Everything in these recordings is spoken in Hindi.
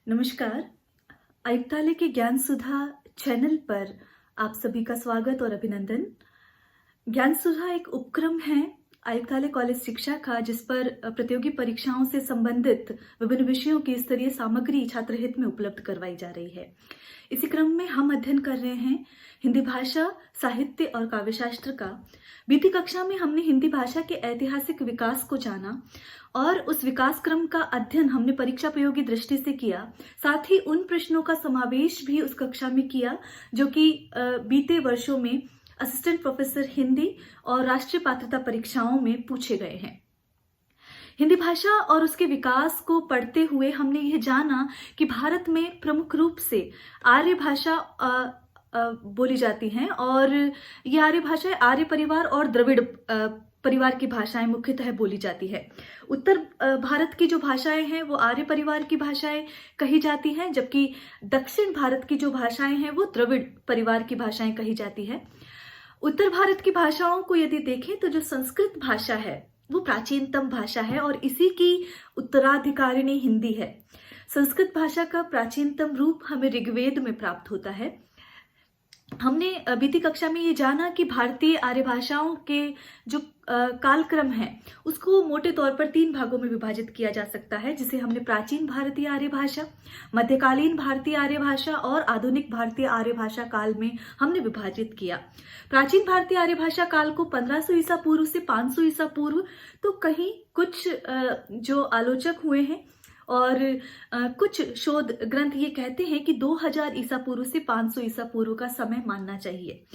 नमस्कार। आयुक्तालय के ज्ञान सुधा चैनल पर आप सभी का स्वागत और अभिनंदन। ज्ञान सुधा एक उपक्रम है आयुक्तालय कॉलेज शिक्षा का, जिस पर प्रतियोगी परीक्षाओं से संबंधित विभिन्न विषयों की स्तरीय सामग्री छात्रहित में उपलब्ध करवाई जा रही है। इसी क्रम में हम अध्ययन कर रहे हैं हिंदी भाषा, साहित्य और काव्यशास्त्र का। बीती कक्षा में हमने हिंदी भाषा के ऐतिहासिक विकास को जाना और उस विकास क्रम का अध्ययन हमने परीक्षा प्रयोगी दृष्टि से किया। साथ ही उन प्रश्नों का समावेश भी उस कक्षा में किया जो कि बीते वर्षों में असिस्टेंट प्रोफेसर हिंदी और राष्ट्रीय पात्रता परीक्षाओं में पूछे गए हैं। हिंदी भाषा और उसके विकास को पढ़ते हुए हमने यह जाना कि भारत में प्रमुख रूप से आर्य भाषा बोली जाती हैं और ये आर्य भाषाएं आर्य परिवार और द्रविड़ परिवार की भाषाएं मुख्यतः बोली जाती है। उत्तर भारत की जो भाषाएं हैं वो आर्य परिवार की भाषाएं कही जाती हैं, जबकि दक्षिण भारत की जो भाषाएं हैं वो द्रविड़ परिवार की भाषाएं कही जाती है। उत्तर भारत की भाषाओं को यदि देखें तो जो संस्कृत भाषा है वो प्राचीनतम भाषा है और इसी की उत्तराधिकारिणी हिंदी है। संस्कृत भाषा का प्राचीनतम रूप हमें ऋग्वेद में प्राप्त होता है। हमने बीती कक्षा में ये जाना कि भारतीय आर्य भाषाओं के जो कालक्रम है उसको मोटे तौर पर 3 भागों में विभाजित किया जा सकता है, जिसे हमने प्राचीन भारतीय आर्य भाषा, मध्यकालीन भारतीय आर्य भाषा और आधुनिक भारतीय आर्य भाषा काल में हमने विभाजित किया। प्राचीन भारतीय आर्य भाषा काल को 1500 ईसा पूर्व से 500 ईसा पूर्व, तो कहीं कुछ जो आलोचक हुए हैं और कुछ शोध ग्रंथ ये कहते हैं कि 2000 ईसा पूर्व से 500 ईसा पूर्व का समय मानना चाहिए।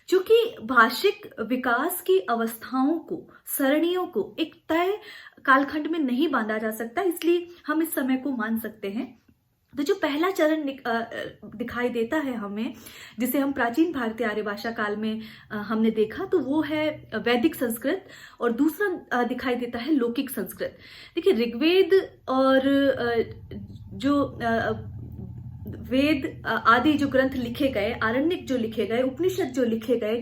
चूंकि भाषिक विकास की अवस्थाओं को, सरणियों को एक तय कालखंड में नहीं बांधा जा सकता, इसलिए हम इस समय को मान सकते हैं। तो जो पहला चरण दिखाई देता है हमें, जिसे हम प्राचीन भारतीय आर्य भाषा काल में हमने देखा, तो वो है वैदिक संस्कृत और दूसरा दिखाई देता है लौकिक संस्कृत। देखिए, ऋग्वेद और जो वेद आदि जो ग्रंथ लिखे गए, आरण्यक जो लिखे गए, उपनिषद जो लिखे गए,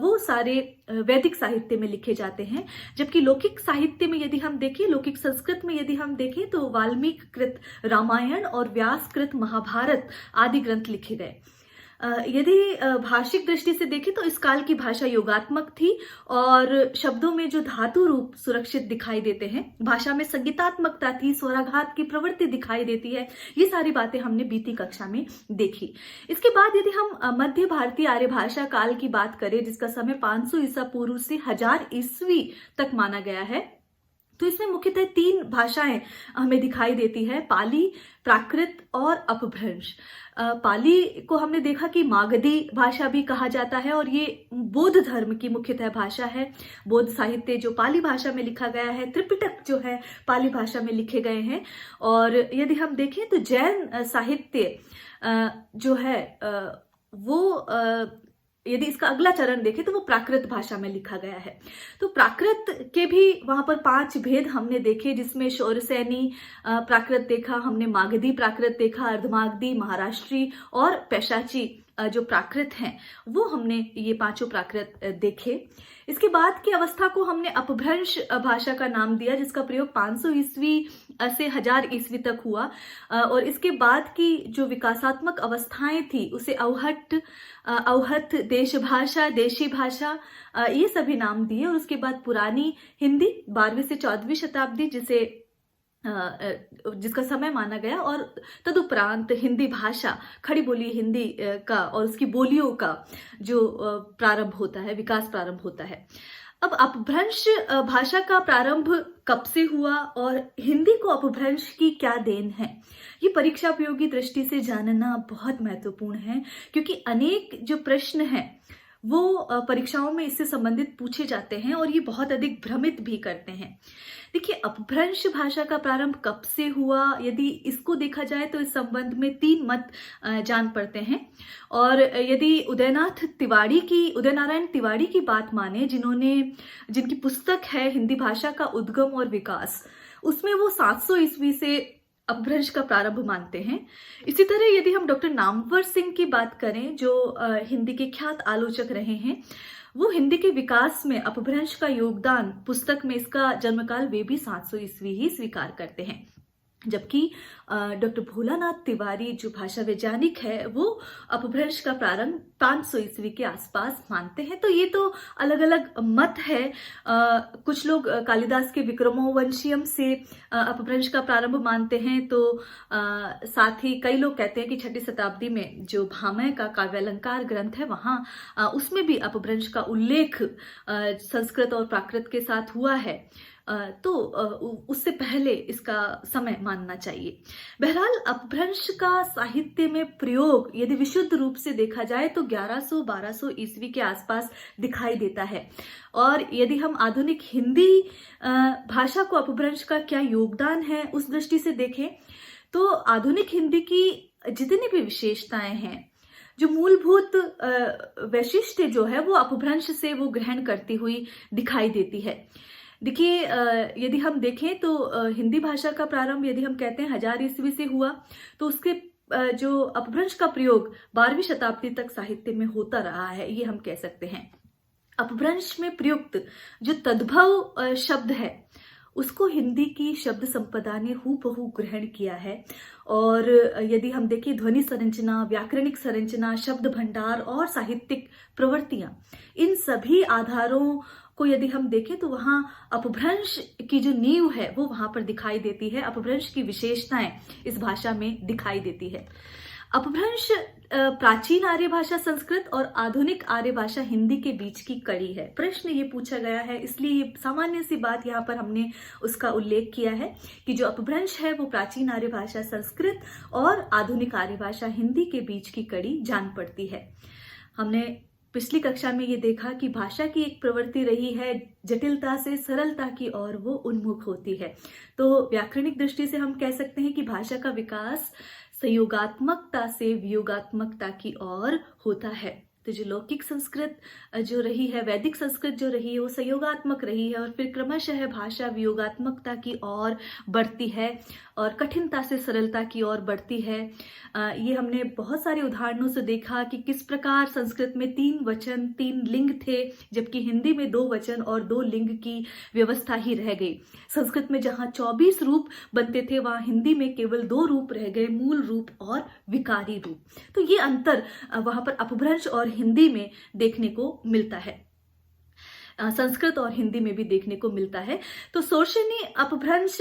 वो सारे वैदिक साहित्य में लिखे जाते हैं। जबकि लौकिक साहित्य में यदि हम देखें, लौकिक संस्कृत में यदि हम देखें तो वाल्मीकि कृत रामायण और व्यास कृत महाभारत आदि ग्रंथ लिखे गए। यदि भाषिक दृष्टि से देखें तो इस काल की भाषा योगात्मक थी और शब्दों में जो धातु रूप सुरक्षित दिखाई देते हैं, भाषा में संगीतात्मकता थी, स्वराघात की प्रवृत्ति दिखाई देती है। ये सारी बातें हमने बीती कक्षा में देखी। इसके बाद यदि हम मध्य भारतीय आर्य भाषा काल की बात करें, जिसका समय 500 ईसा पूर्व से 1000 ईस्वी तक माना गया है, तो इसमें मुख्यतः 3 भाषाएं हमें दिखाई देती है, पाली, प्राकृत और अपभ्रंश। पाली को हमने देखा कि मागधी भाषा भी कहा जाता है और ये बौद्ध धर्म की मुख्यतः भाषा है। बौद्ध साहित्य जो पाली भाषा में लिखा गया है, त्रिपिटक जो है पाली भाषा में लिखे गए हैं। और यदि हम देखें तो जैन साहित्य जो है वो यदि इसका अगला चरण देखें तो वो प्राकृत भाषा में लिखा गया है। तो प्राकृत के भी वहां पर 5 भेद हमने देखे, जिसमें शौरसैनी प्राकृत देखा, हमने मागधी प्राकृत देखा, अर्धमागधी, महाराष्ट्री और पैशाची जो प्राकृत हैं वो हमने ये 5 प्राकृत देखे। इसके बाद की अवस्था को हमने अपभ्रंश भाषा का नाम दिया, जिसका प्रयोग 500 ईस्वी से 1000 ईस्वी तक हुआ। और इसके बाद की जो विकासात्मक अवस्थाएं थी उसे अवहत, देश भाषा, देशी भाषा, ये सभी नाम दिए। और उसके बाद पुरानी हिंदी 12वीं से 14वीं शताब्दी, जिसका समय माना गया, और तदुपरांत हिंदी भाषा, खड़ी बोली हिंदी का और उसकी बोलियों का जो प्रारंभ होता है, विकास प्रारंभ होता है। अब अपभ्रंश भाषा का प्रारंभ कब से हुआ और हिंदी को अपभ्रंश की क्या देन है, ये परीक्षा उपयोगी दृष्टि से जानना बहुत महत्वपूर्ण है, क्योंकि अनेक जो प्रश्न हैं वो परीक्षाओं में इससे संबंधित पूछे जाते हैं और ये बहुत अधिक भ्रमित भी करते हैं। देखिए, अपभ्रंश भाषा का प्रारंभ कब से हुआ, यदि इसको देखा जाए तो इस संबंध में 3 मत जान पड़ते हैं। और यदि उदयनारायण तिवाड़ी की बात माने, जिनकी पुस्तक है हिंदी भाषा का उद्गम और विकास, उसमें वो 700 ईस्वी से अपभ्रंश का प्रारंभ मानते हैं। इसी तरह यदि हम डॉक्टर नामवर सिंह की बात करें, जो हिंदी के ख्यात आलोचक रहे हैं, वो हिंदी के विकास में अपभ्रंश का योगदान पुस्तक में इसका जन्मकाल वे भी 700 ईस्वी ही स्वीकार करते हैं। जबकि डॉक्टर भोलानाथ तिवारी जो भाषा वैज्ञानिक है वो अपभ्रंश का प्रारंभ 500 ईस्वी के आसपास मानते हैं। तो ये तो अलग अलग मत है। कुछ लोग कालिदास के विक्रमोर्वशीयम से अपभ्रंश का प्रारंभ मानते हैं, तो साथ ही कई लोग कहते हैं कि 6ठी शताब्दी में जो भामह का काव्यालंकार ग्रंथ है वहां उसमें भी अपभ्रंश का उल्लेख संस्कृत और प्राकृत के साथ हुआ है। तो उससे पहले इसका समय मानना चाहिए। बहरहाल अपभ्रंश का साहित्य में प्रयोग यदि विशुद्ध रूप से देखा जाए तो 1100-1200 ईस्वी के आसपास दिखाई देता है। और यदि हम आधुनिक हिंदी भाषा को अपभ्रंश का क्या योगदान है उस दृष्टि से देखें तो आधुनिक हिंदी की जितनी भी विशेषताएं हैं, जो मूलभूत वैशिष्ट्य जो है वो अपभ्रंश से वो ग्रहण करती हुई दिखाई देती है। देखिए, यदि हम देखें तो हिंदी भाषा का प्रारंभ यदि हम कहते हैं 1000 ईस्वी से हुआ, तो उसके जो अपभ्रंश का प्रयोग 12वीं शताब्दी तक साहित्य में होता रहा है, ये हम कह सकते हैं। अपभ्रंश में प्रयुक्त जो तद्भव शब्द है उसको हिंदी की शब्द संपदा ने हूबहू ग्रहण किया है। और यदि हम देखें ध्वनि संरचना, व्याकरणिक संरचना, शब्द भंडार और साहित्यिक प्रवृत्तियां, इन सभी आधारों को यदि हम देखें तो वहां अपभ्रंश की जो नींव है वो वहां पर दिखाई देती है। अपभ्रंश की विशेषताएं इस भाषा में दिखाई देती है। अपभ्रंश प्राचीन आर्य भाषा संस्कृत और आधुनिक आर्य भाषा हिंदी के बीच की कड़ी है। प्रश्न ये पूछा गया है, इसलिए ये सामान्य सी बात यहाँ पर हमने उसका उल्लेख किया है कि जो अपभ्रंश है वो प्राचीन आर्य भाषा संस्कृत और आधुनिक आर्य भाषा हिंदी के बीच की कड़ी जान पड़ती है। हमने पिछली कक्षा में ये देखा कि भाषा की एक प्रवृत्ति रही है जटिलता से सरलता की ओर वो उन्मुख होती है। तो व्याकरणिक दृष्टि से हम कह सकते हैं कि भाषा का विकास संयोगात्मकता से वियोगात्मकता की ओर होता है। तो जो लौकिक संस्कृत जो रही है, वैदिक संस्कृत जो रही है, वो संयोगात्मक रही है और फिर क्रमशः भाषा वियोगात्मकता की ओर बढ़ती है और कठिनता से सरलता की ओर बढ़ती है। ये हमने बहुत सारे उदाहरणों से देखा कि किस प्रकार संस्कृत में 3 वचन 3 लिंग थे, जबकि हिंदी में 2 वचन और 2 लिंग की व्यवस्था ही रह गई। संस्कृत में जहाँ 24 रूप बनते थे वहाँ हिंदी में केवल 2 रूप रह गए, मूल रूप और विकारी रूप। तो ये अंतर वहां पर अपभ्रंश और हिंदी में देखने को मिलता है, संस्कृत और हिंदी में भी देखने को मिलता है। तो शोरशनी अपभ्रंश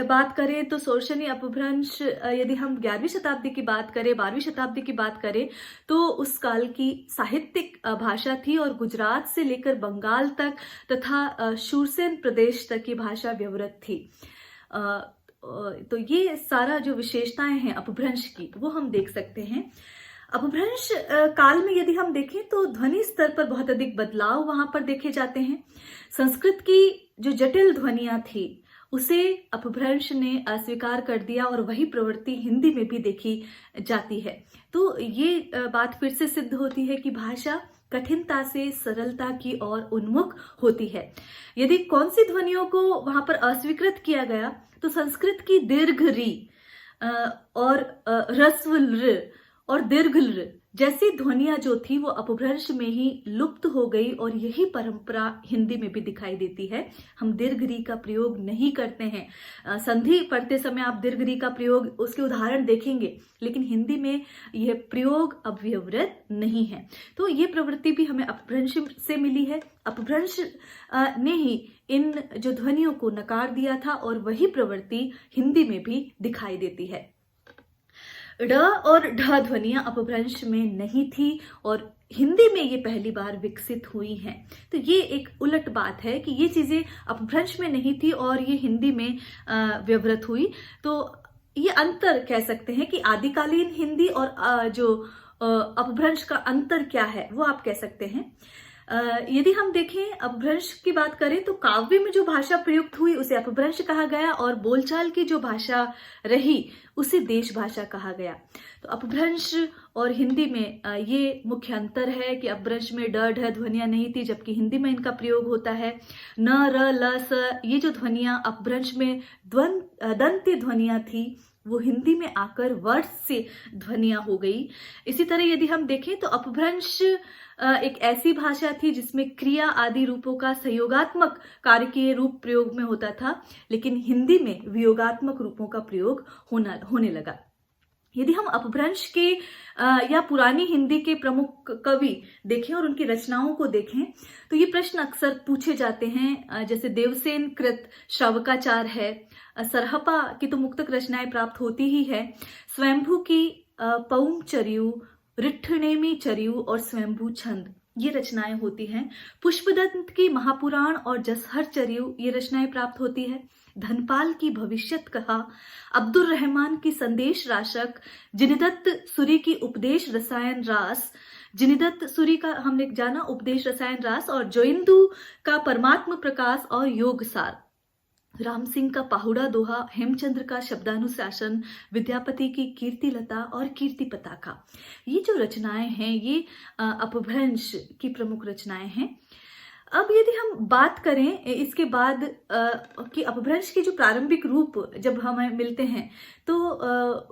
बात करें तो शोरशनी अपभ्रंश यदि हम 11वीं शताब्दी की बात करें, 12वीं शताब्दी की बात करें तो उस काल की साहित्यिक भाषा थी और गुजरात से लेकर बंगाल तक तथा शूरसेन प्रदेश तक की भाषा व्यवहृत थी। तो ये सारा जो विशेषताएं हैं अपभ्रंश की वो हम देख सकते हैं। अपभ्रंश काल में यदि हम देखें तो ध्वनि स्तर पर बहुत अधिक बदलाव वहां पर देखे जाते हैं। संस्कृत की जो जटिल ध्वनियां थी उसे अपभ्रंश ने अस्वीकार कर दिया और वही प्रवृत्ति हिंदी में भी देखी जाती है। तो ये बात फिर से सिद्ध होती है कि भाषा कठिनता से सरलता की ओर उन्मुख होती है। यदि कौन सी ध्वनियों को वहां पर अस्वीकृत किया गया तो संस्कृत की दीर्घ री और ह्रस्व ऋ और दीर्घ ऋ जैसी ध्वनियां जो थी वो अपभ्रंश में ही लुप्त हो गई और यही परंपरा हिंदी में भी दिखाई देती है। हम दीर्घ री का प्रयोग नहीं करते हैं। संधि पढ़ते समय आप दीर्घ री का प्रयोग उसके उदाहरण देखेंगे, लेकिन हिंदी में यह प्रयोग अब व्यवहृत नहीं है। तो ये प्रवृत्ति भी हमें अपभ्रंश से मिली है। अपभ्रंश ने ही इन जो ध्वनियों को नकार दिया था और वही प्रवृत्ति हिंदी में भी दिखाई देती है। ड और ढ ध्वनियां अपभ्रंश में नहीं थी और हिंदी में ये पहली बार विकसित हुई हैं। तो ये एक उलट बात है कि ये चीजें अपभ्रंश में नहीं थी और ये हिंदी में व्यवहृत हुई। तो ये अंतर कह सकते हैं कि आदिकालीन हिंदी और जो अपभ्रंश का अंतर क्या है वो आप कह सकते हैं। यदि हम देखें अपभ्रंश की बात करें तो काव्य में जो भाषा प्रयुक्त हुई उसे अपभ्रंश कहा गया और बोलचाल की जो भाषा रही उसे देश भाषा कहा गया। तो अपभ्रंश और हिंदी में ये मुख्य अंतर है कि अपभ्रंश में ड ढ ध्वनियां नहीं थी, जबकि हिंदी में इनका प्रयोग होता है। न र ल स ये जो ध्वनियां अपभ्रंश में दंत्य ध्वनियां थी वो हिंदी में आकर वर्ष से ध्वनियां हो गई। इसी तरह यदि हम देखें तो अपभ्रंश एक ऐसी भाषा थी जिसमें क्रिया आदि रूपों का सहयोगात्मक कार्य के रूप प्रयोग में होता था, लेकिन हिंदी में वियोगात्मक रूपों का प्रयोग होने लगा। यदि हम अपभ्रंश के या पुरानी हिंदी के प्रमुख कवि देखें और उनकी रचनाओं को देखें तो ये प्रश्न अक्सर पूछे जाते हैं। जैसे देवसेन कृत श्रावकाचार है, सरहपा की तो मुक्तक रचनाएं प्राप्त होती ही है, स्वयंभू की पौम चरियु, रिठ्ठनेमी चरियु और स्वयंभू छंद ये रचनाएं होती हैं। पुष्पदत्त की महापुराण और जसहर चरियु ये रचनाएं प्राप्त होती है। धनपाल की भविष्यत कहा, अब्दुल रहमान की संदेश राशक, जिनदत्त सूरी की उपदेश रसायन रास, जिनदत्त सूरी का हमने जाना उपदेश रसायन रास, और जोइंदू का परमात्म प्रकाश और योग सार, राम सिंह का पाहुड़ा दोहा, हेमचंद्र का शब्दानुशासन, विद्यापति की कीर्तिलता और कीर्ति पताका। ये जो रचनाएं हैं ये अपभ्रंश की प्रमुख रचनाएं हैं। अब यदि हम बात करें इसके बाद कि अपभ्रंश के जो प्रारंभिक रूप जब हमें मिलते हैं तो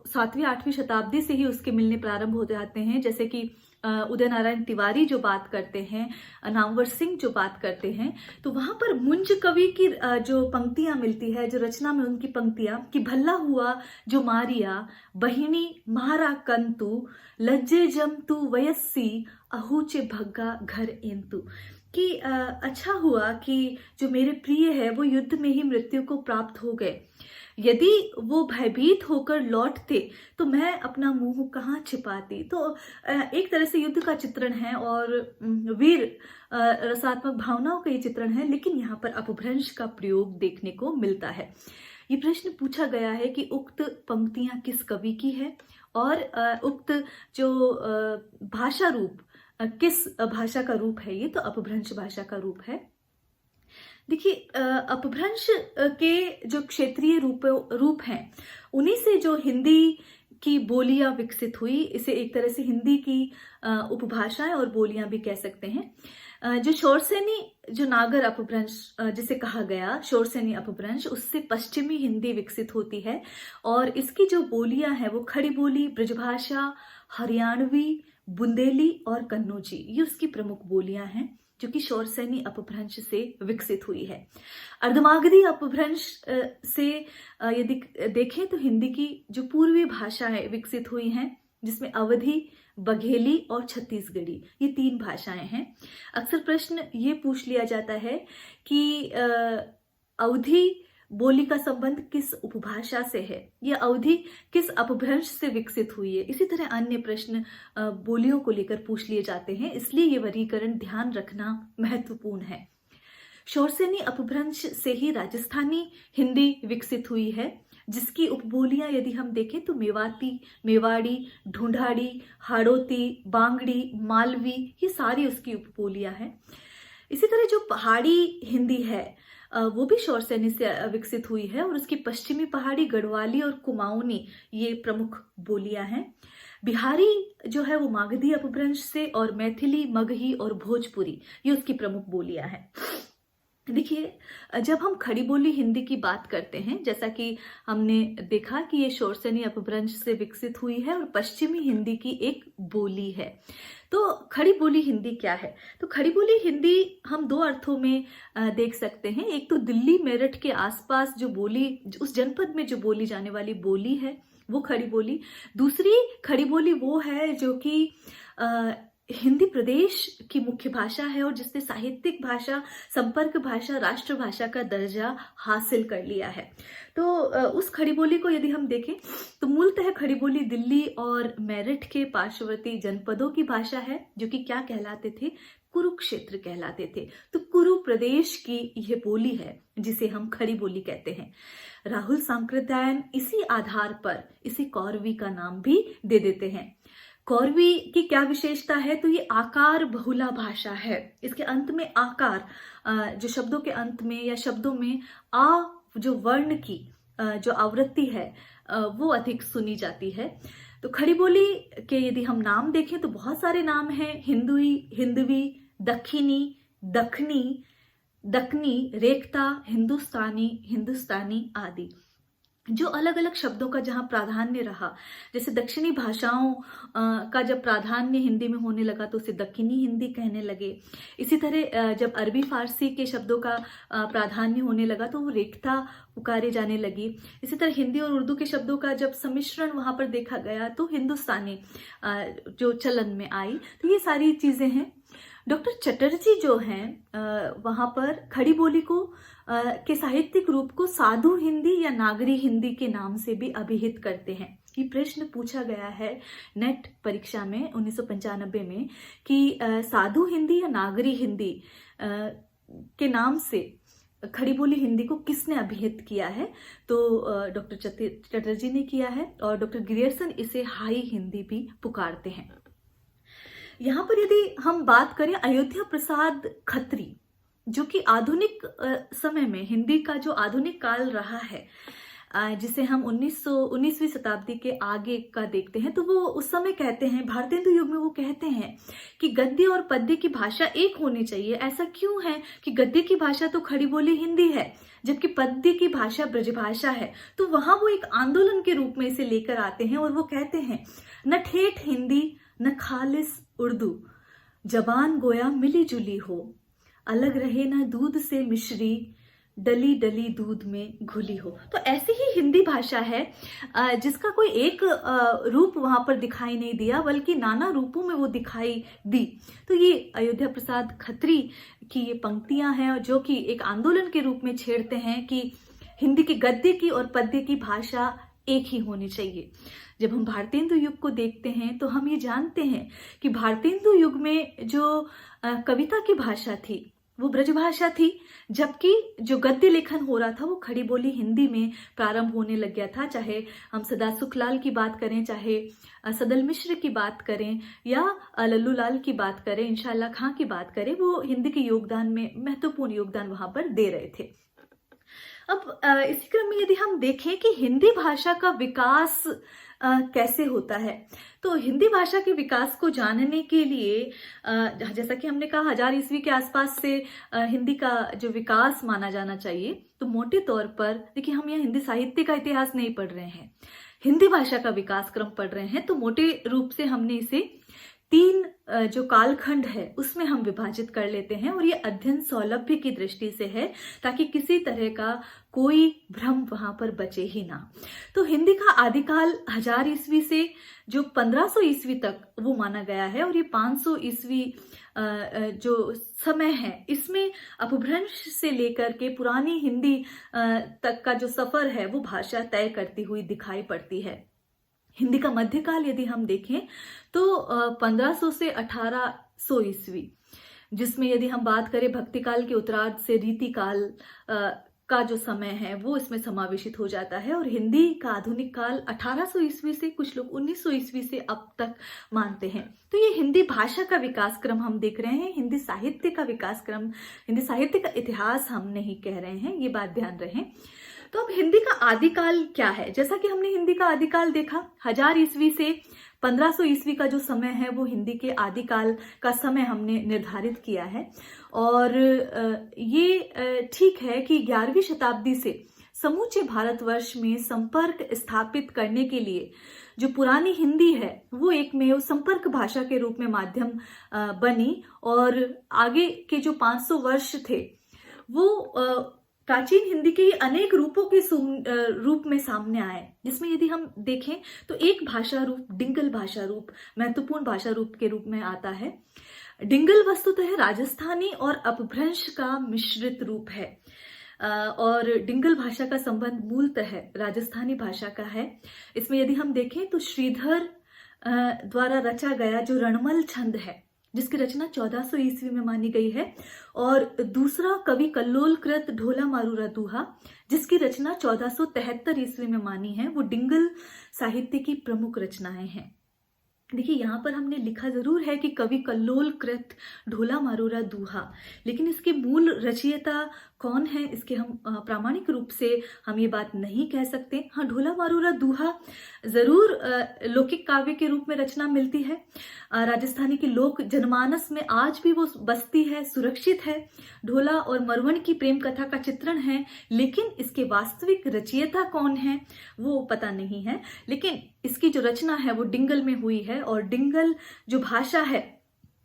7वीं 8वीं शताब्दी से ही उसके मिलने प्रारंभ हो जाते हैं। जैसे कि उदय नारायण तिवारी जो बात करते हैं, नामवर सिंह जो बात करते हैं, तो वहां पर मुंज कवि की जो पंक्तियां मिलती है, जो रचना में उनकी पंक्तियां कि भल्ला हुआ जो मारिया, बहिनी मारा कंतु, लज्जे जम तू वयस्सी, अहूचे भग्गा घर एंतु, कि अच्छा हुआ कि जो मेरे प्रिय है वो युद्ध में ही मृत्यु को प्राप्त हो गए, यदि वो भयभीत होकर लौटते तो मैं अपना मुंह कहाँ छिपाती। तो एक तरह से युद्ध का चित्रण है और वीर रसात्मक भावनाओं का ये चित्रण है, लेकिन यहाँ पर अपभ्रंश का प्रयोग देखने को मिलता है। ये प्रश्न पूछा गया है कि उक्त पंक्तियां किस कवि की है और उक्त जो भाषा रूप किस भाषा का रूप है, ये तो अपभ्रंश भाषा का रूप है। देखिए अपभ्रंश के जो क्षेत्रीय रूप हैं उन्हीं से जो हिंदी की बोलियां विकसित हुई, इसे एक तरह से हिंदी की उपभाषाएं और बोलियां भी कह सकते हैं। जो शोरसेनी जो नागर अपभ्रंश जिसे कहा गया शोरसेनी अपभ्रंश, उससे पश्चिमी हिंदी विकसित होती है और इसकी जो बोलियां हैं वो खड़ी बोली, ब्रजभाषा, हरियाणवी, बुंदेली और कन्नौजी, ये उसकी प्रमुख बोलियां हैं जो कि शोरसेनी अपभ्रंश से विकसित हुई है। अर्धमागधी अपभ्रंश से यदि देखें तो हिंदी की जो पूर्वी भाषाएं विकसित हुई हैं, जिसमें अवधी, बघेली और छत्तीसगढ़ी ये 3 भाषाएं हैं। अक्सर प्रश्न ये पूछ लिया जाता है कि अवधी बोली का संबंध किस उपभाषा से है या अवधी किस अपभ्रंश से विकसित हुई है। इसी तरह अन्य प्रश्न बोलियों को लेकर पूछ लिए जाते हैं, इसलिए ये वर्गीकरण ध्यान रखना महत्वपूर्ण है। शोरसेनी अपभ्रंश से ही राजस्थानी हिंदी विकसित हुई है, जिसकी उपबोलियां यदि हम देखें तो मेवाती, मेवाड़ी, ढूंढाड़ी, हाड़ौती, बांगड़ी, मालवी ये सारी उसकी उपबोलियां हैं। इसी तरह जो पहाड़ी हिंदी है वो भी शोरसेनी से विकसित हुई है और उसकी पश्चिमी पहाड़ी, गढ़वाली और कुमाऊनी ये प्रमुख बोलियां हैं। बिहारी जो है वो मागधी अपभ्रंश से और मैथिली, मगही और भोजपुरी ये उसकी प्रमुख बोलियां हैं। देखिए जब हम खड़ी बोली हिंदी की बात करते हैं, जैसा कि हमने देखा कि ये शोरसेनी अपभ्रंश से विकसित हुई है और पश्चिमी हिंदी की एक बोली है। तो खड़ी बोली हिंदी क्या है? तो खड़ी बोली हिंदी हम 2 अर्थों में देख सकते हैं। एक तो दिल्ली, मेरठ के आसपास जो बोली, उस जनपद में जो बोली जाने वाली बोली है वो खड़ी बोली। दूसरी खड़ी बोली वो है जो कि हिंदी प्रदेश की मुख्य भाषा है और जिसने साहित्यिक भाषा, संपर्क भाषा, राष्ट्रभाषा का दर्जा हासिल कर लिया है। तो उस खड़ी बोली को यदि हम देखें तो मूलतः खड़ी बोली दिल्ली और मेरठ के पार्श्ववर्ती जनपदों की भाषा है, जो कि क्या कहलाते थे? कुरुक्षेत्र कहलाते थे। तो कुरु प्रदेश की यह बोली है जिसे हम खड़ी बोली कहते हैं। राहुल सांकृत्यायन इसी आधार पर इसे कौरवी का नाम भी दे देते हैं। कौरवी की क्या विशेषता है? तो ये आकार बहुला भाषा है। इसके अंत में आकार, जो शब्दों के अंत में या शब्दों में आ जो वर्ण की जो आवृत्ति है वो अधिक सुनी जाती है। तो खड़ी बोली के यदि हम नाम देखें तो बहुत सारे नाम हैं। हिंदुई, हिंदवी, दक्षिणी, दखनी, दक्कनी, रेखता, हिंदुस्तानी, हिंदुस्तानी आदि। जो अलग अलग शब्दों का जहाँ प्राधान्य रहा, जैसे दक्षिणी भाषाओं का जब प्राधान्य हिंदी में होने लगा तो उसे दक्खनी हिंदी कहने लगे। इसी तरह जब अरबी फारसी के शब्दों का प्राधान्य होने लगा तो वो रेखता पुकारे जाने लगी। इसी तरह हिंदी और उर्दू के शब्दों का जब सम्मिश्रण वहाँ पर देखा गया तो हिंदुस्तानी जो चलन में आई। तो ये सारी चीज़ें हैं। डॉक्टर चटर्जी जो हैं वहाँ पर खड़ी बोली को के साहित्यिक रूप को साधु हिंदी या नागरी हिंदी के नाम से भी अभिहित करते हैं। ये प्रश्न पूछा गया है नेट परीक्षा में 1995 में कि साधु हिंदी या नागरी हिंदी के नाम से खड़ी बोली हिंदी को किसने अभिहित किया है। तो डॉक्टर चटर्जी ने किया है और डॉक्टर ग्रियर्सन इसे हाई हिंदी भी पुकारते हैं। यहाँ पर यदि हम बात करें अयोध्या प्रसाद खत्री, जो कि आधुनिक समय में हिंदी का जो आधुनिक काल रहा है, जिसे हम 19वीं शताब्दी के आगे का देखते हैं, तो वो उस समय कहते हैं, भारतेंदु युग में वो कहते हैं कि गद्य और पद्य की भाषा एक होनी चाहिए। ऐसा क्यों है कि गद्य की भाषा तो खड़ी बोली हिंदी है जबकि पद्य की भाषा ब्रजभाषा है। तो वहां वो एक आंदोलन के रूप में इसे लेकर आते हैं और वो कहते हैं, न ठेठ हिंदी न खालिस उर्दू, जबान गोया मिली जुली हो, अलग रहे ना दूध से मिश्री, डली डली दूध में घुली हो। तो ऐसी ही हिंदी भाषा है जिसका कोई एक रूप वहां पर दिखाई नहीं दिया, बल्कि नाना रूपों में वो दिखाई दी। तो ये अयोध्या प्रसाद खत्री की ये पंक्तियां हैं जो कि एक आंदोलन के रूप में छेड़ते हैं कि हिंदी की गद्य की और पद्य की भाषा एक ही होनी चाहिए। जब हम भारतेंदु युग को देखते हैं तो हम ये जानते हैं कि भारतेंदु युग में जो कविता की भाषा थी वो ब्रजभाषा थी, जबकि जो गद्य लेखन हो रहा था वो खड़ी बोली हिंदी में प्रारंभ होने लग गया था। चाहे हम सदा सुखलाल की बात करें, चाहे सदल मिश्र की बात करें या लल्लू लाल की बात करें, इंशाअल्लाह खां की बात करें, वो हिंदी के योगदान में महत्वपूर्ण योगदान वहां पर दे रहे थे। अब इसी क्रम में यदि हम देखें कि हिंदी भाषा का विकास कैसे होता है, तो हिंदी भाषा के विकास को जानने के लिए जैसा कि हमने कहा 1000 ईस्वी के आसपास से हिंदी का जो विकास माना जाना चाहिए। तो मोटे तौर पर देखिए, हम यहाँ हिंदी साहित्य का इतिहास नहीं पढ़ रहे हैं, हिंदी भाषा का विकास क्रम पढ़ रहे हैं। तो मोटे रूप से हमने इसे 3 जो कालखंड है उसमें हम विभाजित कर लेते हैं और ये अध्ययन सौलभ्य की दृष्टि से है, ताकि किसी तरह का कोई भ्रम वहां पर बचे ही ना। तो हिंदी का आदिकाल 1000 ईस्वी से जो 1500 ईस्वी तक वो माना गया है, और ये 500 ईस्वी जो समय है इसमें अपभ्रंश से लेकर के पुरानी हिंदी तक का जो सफर है वो भाषा तय करती हुई दिखाई पड़ती है। हिंदी का मध्यकाल यदि हम देखें तो 1500 से 1800 ईस्वी, जिसमें यदि हम बात करें भक्तिकाल के उत्तरार्ध से रीतिकाल का जो समय है वो इसमें समावेशित हो जाता है। और हिंदी का आधुनिक काल 1800 ईस्वी से कुछ लोग 1900 ईस्वी से अब तक मानते हैं। तो ये हिंदी भाषा का विकास क्रम हम देख रहे हैं, हिंदी साहित्य का विकास क्रम, हिंदी साहित्य का इतिहास हम नहीं कह रहे हैं, ये बात ध्यान रहे। तो अब हिंदी का आदिकाल क्या है? जैसा कि हमने हिंदी का आदिकाल देखा, 1000 ईस्वी से 1500 ईस्वी का जो समय है वो हिंदी के आदिकाल का समय हमने निर्धारित किया है। और ये ठीक है कि 11वीं शताब्दी से समूचे भारतवर्ष में संपर्क स्थापित करने के लिए जो पुरानी हिंदी है वो एकमेव संपर्क भाषा के रूप में माध्यम बनी, और आगे के जो 500 वर्ष थे वो प्राचीन हिंदी के अनेक रूपों के रूप में सामने आए, जिसमें यदि हम देखें तो एक भाषा रूप डिंगल भाषा रूप महत्वपूर्ण भाषा रूप के रूप में आता है। डिंगल वस्तुतः राजस्थानी और अपभ्रंश का मिश्रित रूप है, और डिंगल भाषा का संबंध मूलतः राजस्थानी भाषा का है। इसमें यदि हम देखें तो श्रीधर द्वारा रचा गया जो रणमल छंद है, जिसकी रचना 1400 ईस्वी में मानी गई है, और दूसरा कवि कल्लोल कृत ढोला मारूरा दूहा, जिसकी रचना 1473 ईस्वी में मानी है, वो डिंगल साहित्य की प्रमुख रचनाएं हैं। देखिए यहाँ पर हमने लिखा जरूर है कि कवि कल्लोल कृत ढोला मारूरा दूहा, लेकिन इसके मूल रचयिता कौन है, इसके हम प्रामाणिक रूप से हम ये बात नहीं कह सकते। हाँ, ढोला मारूरा दूहा जरूर लौकिक काव्य के रूप में रचना मिलती है। राजस्थानी की लोक जनमानस में आज भी वो बसती है, सुरक्षित है। ढोला और मरवण की प्रेम कथा का चित्रण है, लेकिन इसके वास्तविक रचयिता कौन है वो पता नहीं है। लेकिन इसकी जो रचना है वो डिंगल में हुई है, और डिंगल जो भाषा है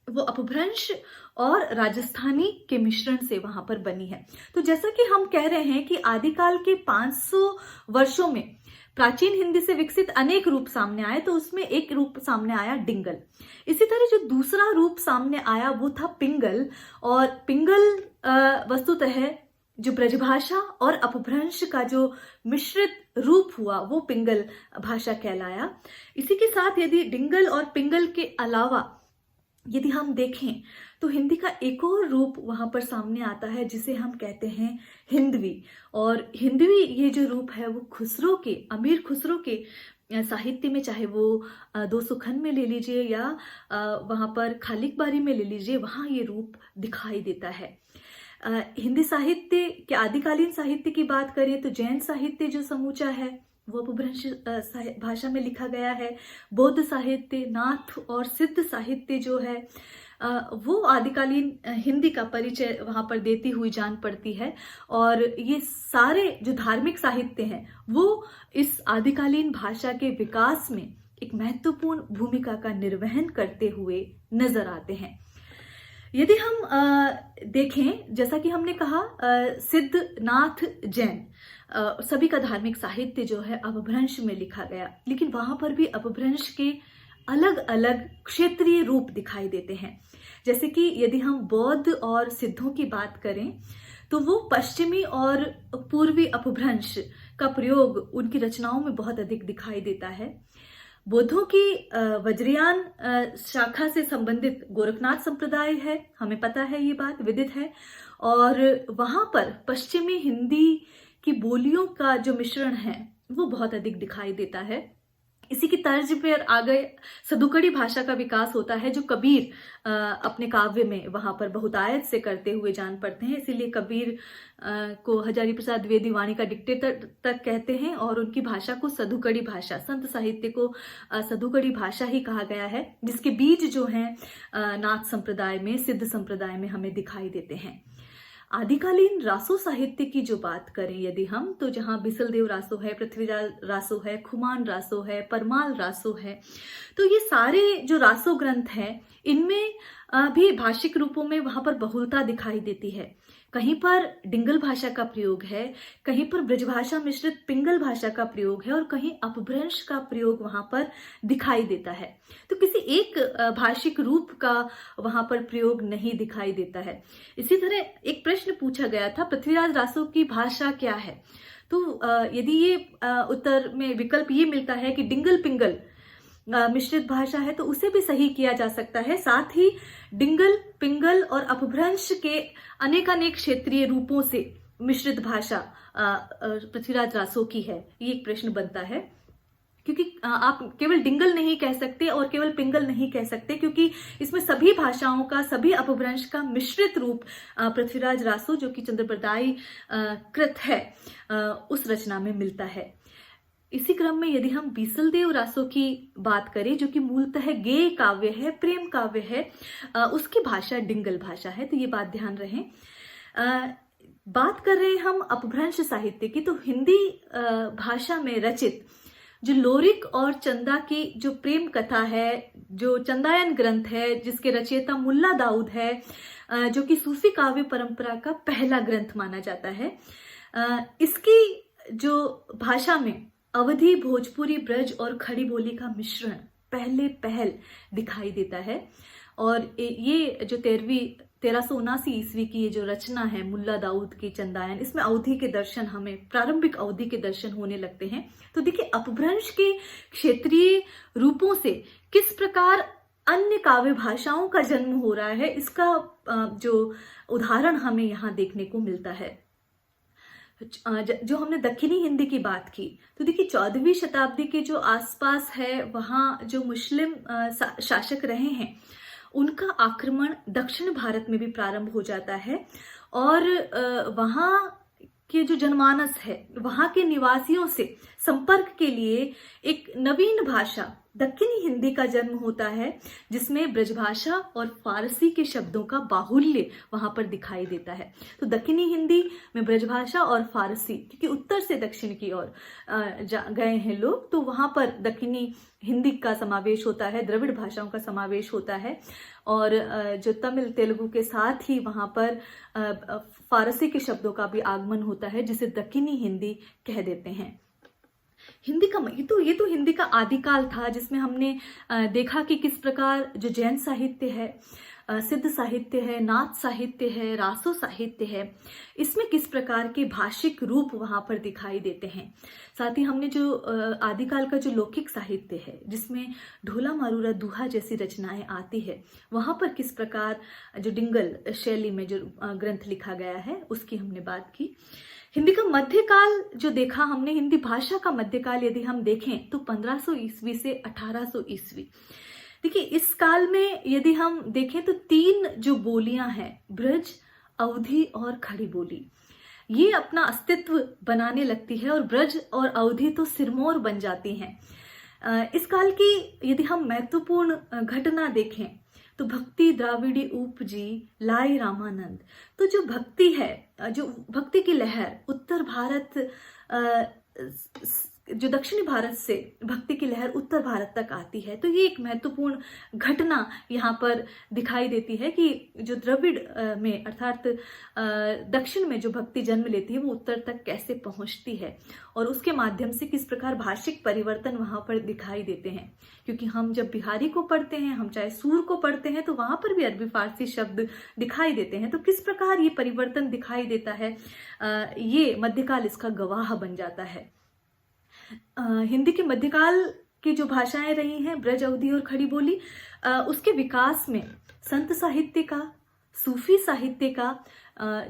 वो अपभ्रंश और राजस्थानी के मिश्रण से वहां पर बनी है। तो जैसा कि हम कह रहे हैं कि आदिकाल के 500 वर्षों में प्राचीन हिंदी से विकसित अनेक रूप सामने आए, तो उसमें एक रूप सामने आया डिंगल। इसी तरह जो दूसरा रूप सामने आया वो था पिंगल, और पिंगल वस्तुतः जो ब्रजभाषा और अपभ्रंश का जो मिश्रित रूप हुआ वो पिंगल भाषा कहलाया। इसी के साथ यदि डिंगल और पिंगल के अलावा यदि हम देखें तो हिंदी का एक और रूप वहां पर सामने आता है जिसे हम कहते हैं हिंदवी। और हिंदवी ये जो रूप है वो खुसरो के, अमीर खुसरो के साहित्य में, चाहे वो दो सुखन में ले लीजिए या वहां पर खालिक बारी में ले लीजिए, वहां ये रूप दिखाई देता है। हिंदी साहित्य के आदिकालीन साहित्य की बात करें तो जैन साहित्य जो समूचा है वो अपभ्रंश भाषा में लिखा गया है। बौद्ध साहित्य, नाथ और सिद्ध साहित्य जो है वो आदिकालीन हिंदी का परिचय वहां पर देती हुई जान पड़ती है। और ये सारे जो धार्मिक साहित्य हैं वो इस आदिकालीन भाषा के विकास में एक महत्वपूर्ण भूमिका का निर्वहन करते हुए नजर आते हैं। यदि हम देखें, जैसा कि हमने कहा, सिद्ध, नाथ, जैन सभी का धार्मिक साहित्य जो है अपभ्रंश में लिखा गया, लेकिन वहां पर भी अपभ्रंश के अलग अलग क्षेत्रीय रूप दिखाई देते हैं। जैसे कि यदि हम बौद्ध और सिद्धों की बात करें तो वो पश्चिमी और पूर्वी अपभ्रंश का प्रयोग उनकी रचनाओं में बहुत अधिक दिखाई देता है। बौद्धों की वज्रयान शाखा से संबंधित गोरखनाथ संप्रदाय है, हमें पता है, ये बात विदित है। और वहां पर पश्चिमी हिंदी की बोलियों का जो मिश्रण है वो बहुत अधिक दिखाई देता है। इसी की तर्ज पर आ गए सदुकड़ी भाषा का विकास होता है, जो कबीर अपने काव्य में वहां पर बहुतायत से करते हुए जान पड़ते हैं। इसीलिए कबीर को हजारी प्रसाद द्विवेदी वाणी का डिक्टेटर तक कहते हैं, और उनकी भाषा को सदुकड़ी भाषा, संत साहित्य को सदुकड़ी भाषा ही कहा गया है, जिसके बीज जो हैं नाथ संप्रदाय में, सिद्ध संप्रदाय में हमें दिखाई देते हैं। आदिकालीन रासो साहित्य की जो बात करें यदि हम, तो जहां बिसलदेव रासो है, पृथ्वीराज रासो है, खुमान रासो है, परमाल रासो है, तो ये सारे जो रासो ग्रंथ हैं इनमें भी भाषिक रूपों में वहां पर बहुलता दिखाई देती है। कहीं पर डिंगल भाषा का प्रयोग है, कहीं पर ब्रजभाषा मिश्रित पिंगल भाषा का प्रयोग है, और कहीं अपभ्रंश का प्रयोग वहां पर दिखाई देता है। तो किसी एक भाषिक रूप का वहां पर प्रयोग नहीं दिखाई देता है। इसी तरह एक प्रश्न पूछा गया था, पृथ्वीराज रासो की भाषा क्या है? तो यदि ये उत्तर में विकल्प ये मिलता है कि डिंगल पिंगल मिश्रित भाषा है, तो उसे भी सही किया जा सकता है। साथ ही डिंगल, पिंगल और अपभ्रंश के अनेकानेक क्षेत्रीय रूपों से मिश्रित भाषा पृथ्वीराज रासो की है, ये एक प्रश्न बनता है। क्योंकि आप केवल डिंगल नहीं कह सकते और केवल पिंगल नहीं कह सकते, क्योंकि इसमें सभी भाषाओं का, सभी अपभ्रंश का मिश्रित रूप पृथ्वीराज रासो जो कि चंद्रप्रदायी कृत है उस रचना में मिलता है। इसी क्रम में यदि हम बीसलदेव रासो की बात करें, जो कि मूलतः गेय काव्य है, प्रेम काव्य है, उसकी भाषा डिंगल भाषा है, तो ये बात ध्यान रहे। बात कर रहे हैं हम अपभ्रंश साहित्य की, तो हिंदी भाषा में रचित जो लोरिक और चंदा की जो प्रेम कथा है, जो चंदायन ग्रंथ है, जिसके रचयिता मुल्ला दाऊद है, जो कि सूफी काव्य परंपरा का पहला ग्रंथ माना जाता है, इसकी जो भाषा में अवधी, भोजपुरी, ब्रज और खड़ी बोली का मिश्रण पहल दिखाई देता है। और ये जो 1379 ईस्वी की ये जो रचना है मुल्ला दाऊद की चंदायन, इसमें अवधि के दर्शन, हमें प्रारंभिक अवधि के दर्शन होने लगते हैं। तो देखिए, अपभ्रंश के क्षेत्रीय रूपों से किस प्रकार अन्य काव्य भाषाओं का जन्म हो रहा है, इसका जो उदाहरण हमें यहाँ देखने को मिलता है। जो हमने दक्षिणी हिंदी की बात की, तो देखिए 14वीं शताब्दी के जो आसपास है वहाँ जो मुस्लिम शासक रहे हैं, उनका आक्रमण दक्षिण भारत में भी प्रारंभ हो जाता है और वहाँ के जो जनमानस है, वहाँ के निवासियों से संपर्क के लिए एक नवीन भाषा दक्षिणी हिंदी का जन्म होता है, जिसमें ब्रजभाषा और फारसी के शब्दों का बाहुल्य वहां पर दिखाई देता है। तो दक्षिणी हिंदी में ब्रजभाषा और फारसी, क्योंकि उत्तर से दक्षिण की ओर गए हैं लोग, तो वहां पर दक्षिणी हिंदी का समावेश होता है, द्रविड़ भाषाओं का समावेश होता है और जो तमिल तेलुगु के साथ ही वहां पर फारसी के शब्दों का भी आगमन होता है, जिसे दक्षिणी हिंदी कह देते हैं। हिंदी का ये तो हिंदी का आदिकाल था, जिसमें हमने देखा कि किस प्रकार जो जैन साहित्य है, सिद्ध साहित्य है, नाथ साहित्य है, रासो साहित्य है, इसमें किस प्रकार के भाषिक रूप वहां पर दिखाई देते हैं। साथ ही हमने जो आदिकाल का जो लौकिक साहित्य है, जिसमें ढोला मारूरा दूहा जैसी रचनाएं आती है, वहां पर किस प्रकार जो डिंगल शैली में जो ग्रंथ लिखा गया है, उसकी हमने बात की। हिंदी का मध्यकाल जो देखा हमने, हिंदी भाषा का मध्यकाल यदि हम देखें तो 1500 ईस्वी से 1800 ईस्वी। देखिए इस काल में यदि हम देखें तो 3 जो बोलियां हैं, ब्रज, अवधी और खड़ी बोली, ये अपना अस्तित्व बनाने लगती है और ब्रज और अवधी तो सिरमौर बन जाती हैं। इस काल की यदि हम महत्वपूर्ण घटना देखें तो भक्ति द्राविड़ी उपजी लाई रामानंद। तो जो भक्ति है, जो भक्ति की लहर उत्तर भारत, जो दक्षिणी भारत से भक्ति की लहर उत्तर भारत तक आती है, तो ये एक महत्वपूर्ण घटना यहाँ पर दिखाई देती है कि जो द्रविड़ में अर्थात दक्षिण में जो भक्ति जन्म लेती है, वो उत्तर तक कैसे पहुँचती है और उसके माध्यम से किस प्रकार भाषिक परिवर्तन वहाँ पर दिखाई देते हैं। क्योंकि हम जब बिहारी को पढ़ते हैं, हम चाहे सूर को पढ़ते हैं, तो वहाँ पर भी अरबी फारसी शब्द दिखाई देते हैं। तो किस प्रकार ये परिवर्तन दिखाई देता है, ये मध्यकाल इसका गवाह बन जाता है। हिंदी के मध्यकाल की जो भाषाएं रही हैं, ब्रज, अवधी और खड़ी बोली, उसके विकास में संत साहित्य का, सूफी साहित्य का,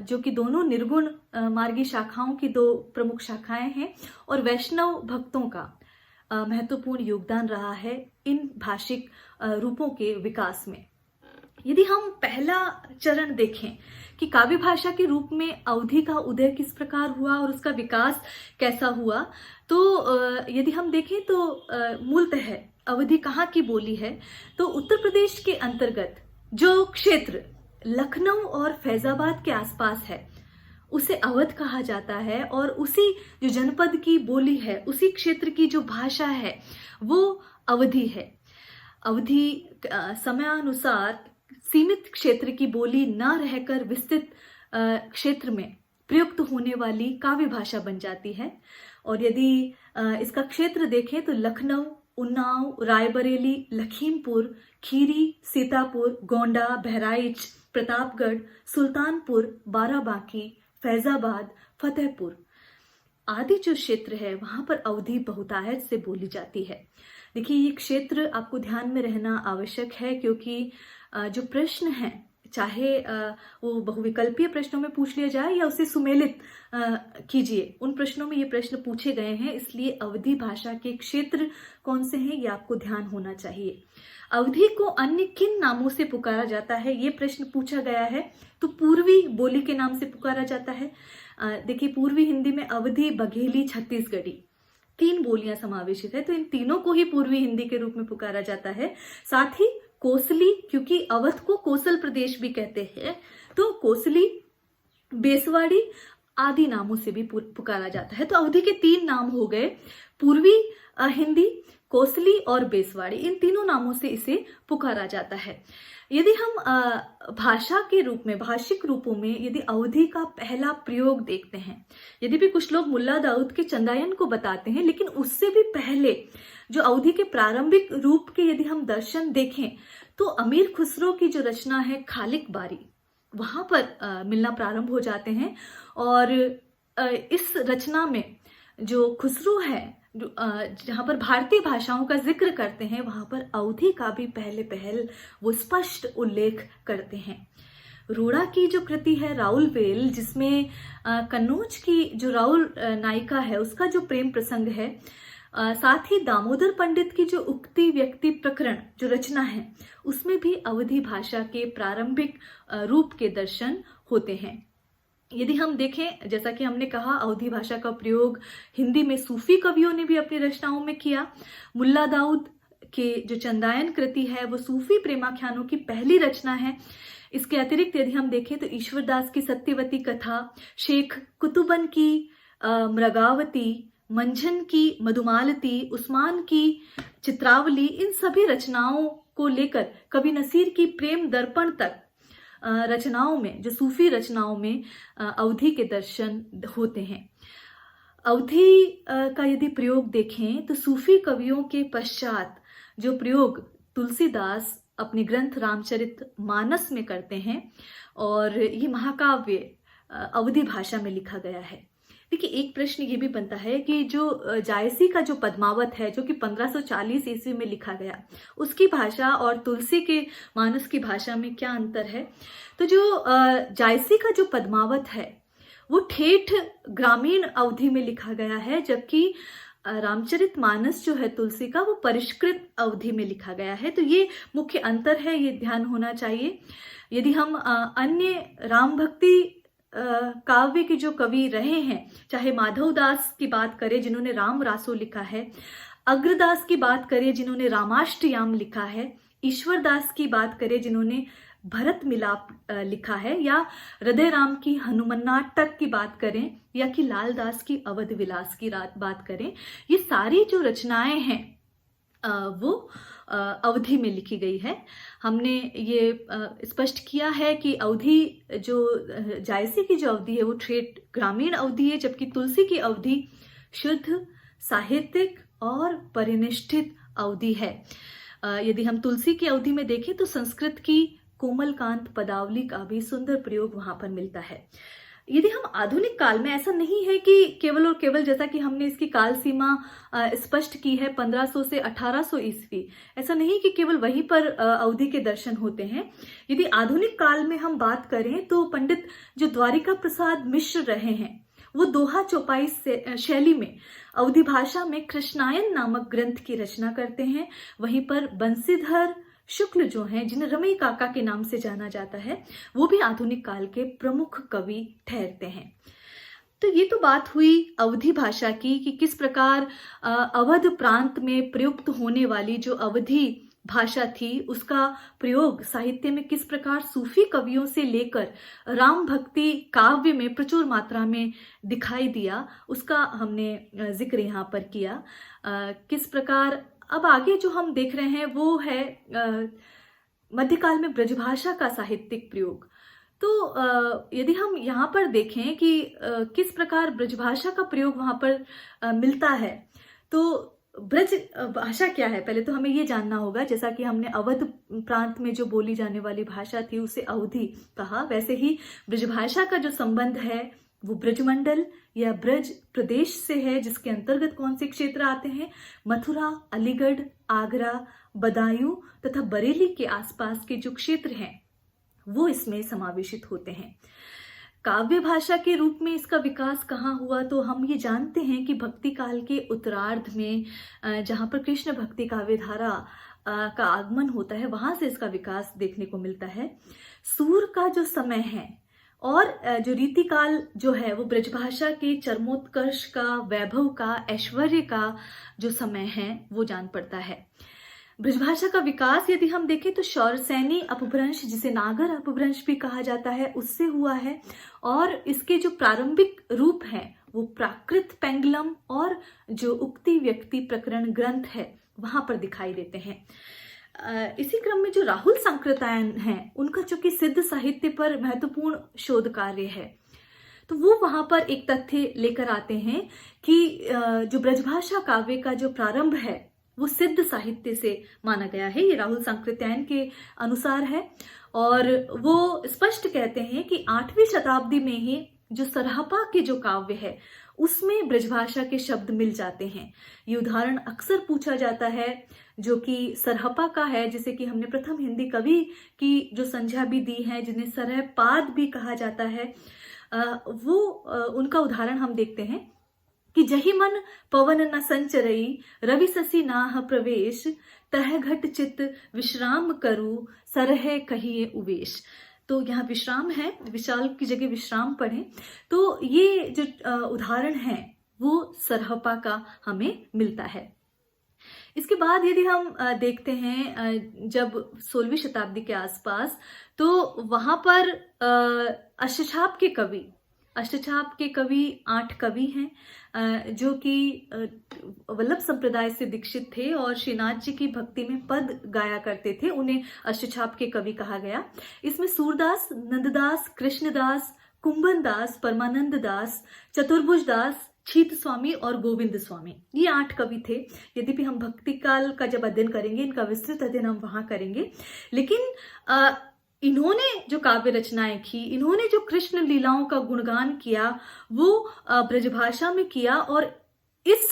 जो कि दोनों निर्गुण मार्गी शाखाओं की 2 प्रमुख शाखाएं हैं, और वैष्णव भक्तों का महत्वपूर्ण योगदान रहा है इन भाषिक रूपों के विकास में। यदि हम पहला चरण देखें कि काव्य भाषा के रूप में अवधी का उदय किस प्रकार हुआ और उसका विकास कैसा हुआ, तो यदि हम देखें तो मूलतः अवधी कहाँ की बोली है, तो उत्तर प्रदेश के अंतर्गत जो क्षेत्र लखनऊ और फैजाबाद के आसपास है, उसे अवध कहा जाता है और उसी जो जनपद की बोली है, उसी क्षेत्र की जो भाषा है, वो अवधी है। अवधी समयानुसार सीमित क्षेत्र की बोली न रहकर विस्तृत क्षेत्र में प्रयुक्त होने वाली काव्य भाषा बन जाती है। और यदि इसका क्षेत्र देखें तो लखनऊ, उन्नाव, रायबरेली, लखीमपुर, खीरी, सीतापुर, गोंडा, बहराइच, प्रतापगढ़, सुल्तानपुर, बाराबांकी, फैजाबाद, फतेहपुर आदि जो क्षेत्र है, वहां पर अवधी बहुतायत से बोली जाती है। देखिए ये क्षेत्र आपको ध्यान में रहना आवश्यक है, क्योंकि जो प्रश्न है, चाहे वो बहुविकल्पीय प्रश्नों में पूछ लिया जाए या उसे सुमेलित कीजिए, उन प्रश्नों में ये प्रश्न पूछे गए हैं। इसलिए अवधी भाषा के क्षेत्र कौन से हैं, ये आपको ध्यान होना चाहिए। अवधी को अन्य किन नामों से पुकारा जाता है, ये प्रश्न पूछा गया है, तो पूर्वी बोली के नाम से पुकारा जाता है। देखिए पूर्वी हिंदी में अवधी, बघेली, छत्तीसगढ़ी 3 बोलियां समावेशित है, तो इन तीनों को ही पूर्वी हिंदी के रूप में पुकारा जाता है। साथ ही कोसली, क्योंकि अवध को कोसल प्रदेश भी कहते हैं, तो कोसली, बेसवाड़ी आदि नामों से भी पुकारा जाता है। तो अवधी के 3 नाम हो गए, पूर्वी हिंदी, कोसली और बेसवाड़ी। इन तीनों नामों से इसे पुकारा जाता है। यदि हम भाषा के रूप में, भाषिक रूपों में यदि अवधी का पहला प्रयोग देखते हैं, यदि भी कुछ लोग मुल्ला दाऊद के चंदायन को बताते हैं, लेकिन उससे भी पहले जो अवधी के प्रारंभिक रूप के यदि हम दर्शन देखें, तो अमीर खुसरो की जो रचना है खालिक बारी, वहां पर मिलना प्रारंभ हो जाते हैं। और इस रचना में जो खुसरो है, जहां पर भारतीय भाषाओं का जिक्र करते हैं, वहां पर अवधी का भी पहल वो स्पष्ट उल्लेख करते हैं। रोड़ा की जो कृति है राउल वेल, जिसमें कन्नौज की जो राउल नायिका है उसका जो प्रेम प्रसंग है, साथ ही दामोदर पंडित की जो उक्ति व्यक्ति प्रकरण जो रचना है उसमें भी अवधी भाषा के प्रारंभिक रूप के दर्शन होते हैं। यदि हम देखें, जैसा कि हमने कहा, अवधी भाषा का प्रयोग हिंदी में सूफी कवियों ने भी अपनी रचनाओं में किया। मुल्ला दाऊद के जो चंदायन कृति है वो सूफी प्रेमाख्यानों की पहली रचना है। इसके अतिरिक्त यदि हम देखें तो ईश्वरदास की सत्यवती कथा, शेख कुतुबन की मृगावती, मंझन की मधुमालती, उस्मान की चित्रावली, इन सभी रचनाओं को लेकर कवि नसीर की प्रेम दर्पण तक रचनाओं में, जो सूफी रचनाओं में अवधी के दर्शन होते हैं। अवधी का यदि प्रयोग देखें तो सूफी कवियों के पश्चात जो प्रयोग तुलसीदास अपने ग्रंथ रामचरित मानस में करते हैं, और ये महाकाव्य अवधी भाषा में लिखा गया है। देखिए, एक प्रश्न ये भी बनता है कि जो जायसी का जो पद्मावत है जो कि 1540 ईस्वी में लिखा गया, उसकी भाषा और तुलसी के मानस की भाषा में क्या अंतर है। तो जो जायसी का जो पद्मावत है वो ठेठ ग्रामीण अवधि में लिखा गया है, जबकि रामचरित मानस जो है तुलसी का वो परिष्कृत अवधि में लिखा गया है। तो ये मुख्य अंतर है, ये ध्यान होना चाहिए। यदि हम अन्य राम भक्ति काव्य के जो कवि रहे हैं, चाहे माधव दास की बात करें जिन्होंने राम रासो लिखा है, अग्रदास की बात करें जिन्होंने रामाष्टयाम लिखा है, ईश्वर दास की बात करें जिन्होंने भरत मिलाप लिखा है, या हृदय राम की हनुमन्नाटक की बात करें, या कि लाल दास की अवध विलास की बात करें, ये सारी जो रचनाएं हैं वो अवधि में लिखी गई है। हमने ये स्पष्ट किया है कि अवधि जो जायसी की जो अवधि है वो ठेठ ग्रामीण अवधि है, जबकि तुलसी की अवधि शुद्ध साहित्यिक और परिनिष्ठित अवधि है। यदि हम तुलसी की अवधि में देखें तो संस्कृत की कोमलकांत पदावली का भी सुंदर प्रयोग वहां पर मिलता है। यदि हम आधुनिक काल में, ऐसा नहीं है कि केवल और केवल, जैसा कि हमने इसकी काल सीमा स्पष्ट की है 1500 से 1800 ईस्वी, ऐसा नहीं कि केवल वहीं पर अवधि के दर्शन होते हैं। यदि आधुनिक काल में हम बात करें तो पंडित जो द्वारिका प्रसाद मिश्र रहे हैं वो दोहा चौपाई शैली में अवधि भाषा में कृष्णायन नामक ग्रंथ की रचना करते हैं। वहीं पर बंसीधर शुक्ल जो हैं, जिन्हें रमई काका के नाम से जाना जाता है, वो भी आधुनिक काल के प्रमुख कवि ठहरते हैं। तो ये तो बात हुई अवधि भाषा की कि किस प्रकार अवध प्रांत में प्रयुक्त होने वाली जो अवधि भाषा थी उसका प्रयोग साहित्य में किस प्रकार सूफी कवियों से लेकर राम भक्ति काव्य में प्रचुर मात्रा में दिखाई दिया, उसका हमने जिक्र यहाँ पर किया। किस प्रकार अब आगे जो हम देख रहे हैं वो है मध्यकाल में ब्रजभाषा का साहित्यिक प्रयोग। तो यदि हम यहाँ पर देखें कि किस प्रकार ब्रजभाषा का प्रयोग वहाँ पर मिलता है, तो ब्रज भाषा क्या है, पहले तो हमें ये जानना होगा। जैसा कि हमने अवध प्रांत में जो बोली जाने वाली भाषा थी उसे अवधि कहा, वैसे ही ब्रजभाषा का जो संबंध है वो ब्रजमंडल या ब्रज प्रदेश से है, जिसके अंतर्गत कौन से क्षेत्र आते हैं, मथुरा, अलीगढ़, आगरा, बदायूं तथा बरेली के आसपास के जो क्षेत्र हैं वो इसमें समावेशित होते हैं। काव्य भाषा के रूप में इसका विकास कहाँ हुआ, तो हम ये जानते हैं कि भक्ति काल के उत्तरार्ध में जहाँ पर कृष्ण भक्ति काव्य धारा का आगमन होता है वहां से इसका विकास देखने को मिलता है। सूर का जो समय है और जो रीतिकाल जो है वो ब्रजभाषा के चरमोत्कर्ष का, वैभव का, ऐश्वर्य का जो समय है वो जान पड़ता है। ब्रजभाषा का विकास यदि हम देखें तो शौरसैनी अपभ्रंश, जिसे नागर अपभ्रंश भी कहा जाता है, उससे हुआ है, और इसके जो प्रारंभिक रूप हैं वो प्राकृत पेंगलम और जो उक्ति व्यक्ति प्रकरण ग्रंथ है वहां पर दिखाई देते हैं। इसी क्रम में जो राहुल सांकृत्यायन हैं उनका चूंकि सिद्ध साहित्य पर महत्वपूर्ण शोध कार्य है, तो वो वहां पर एक तथ्य लेकर आते हैं कि जो ब्रजभाषा काव्य का जो प्रारंभ है वो सिद्ध साहित्य से माना गया है। ये राहुल सांकृत्यायन के अनुसार है, और वो स्पष्ट कहते हैं कि 8वीं शताब्दी में ही जो सरहपा के जो काव्य है उसमें ब्रजभाषा के शब्द मिल जाते हैं। ये उदाहरण अक्सर पूछा जाता है, जो कि सरहपा का है, जिसे कि हमने प्रथम हिंदी कवि की जो संज्ञा भी दी है, जिन्हें सरहपाद भी कहा जाता है। उनका उदाहरण हम देखते हैं कि जहि मन पवन न संचरई, रवि शशि नाह प्रवेश, तह घट चित विश्राम करु, सरह कहिए उवेश। तो यहाँ विश्राम है, विशाल की जगह विश्राम पढ़ें। तो ये जो उदाहरण है वो सरहपा का हमें मिलता है। इसके बाद यदि हम देखते हैं जब 16वीं शताब्दी के आसपास, तो वहां पर अष्टछाप के कवि 8 कवि हैं जो कि वल्लभ संप्रदाय से दीक्षित थे और श्रीनाथ जी की भक्ति में पद गाया करते थे। उन्हें अष्टछाप के कवि कहा गया। इसमें सूरदास, नंददास, कृष्णदास, कुंभन दास, परमानंद दास, चतुर्भुज दास, छीत स्वामी और गोविंद स्वामी, ये 8 कवि थे। यद्यपि हम भक्ति काल का जब अध्ययन करेंगे, इनका विस्तृत अध्ययन हम वहां करेंगे, लेकिन इन्होंने जो काव्य रचनाएं की, इन्होंने जो कृष्ण लीलाओं का गुणगान किया, वो ब्रजभाषा में किया और इस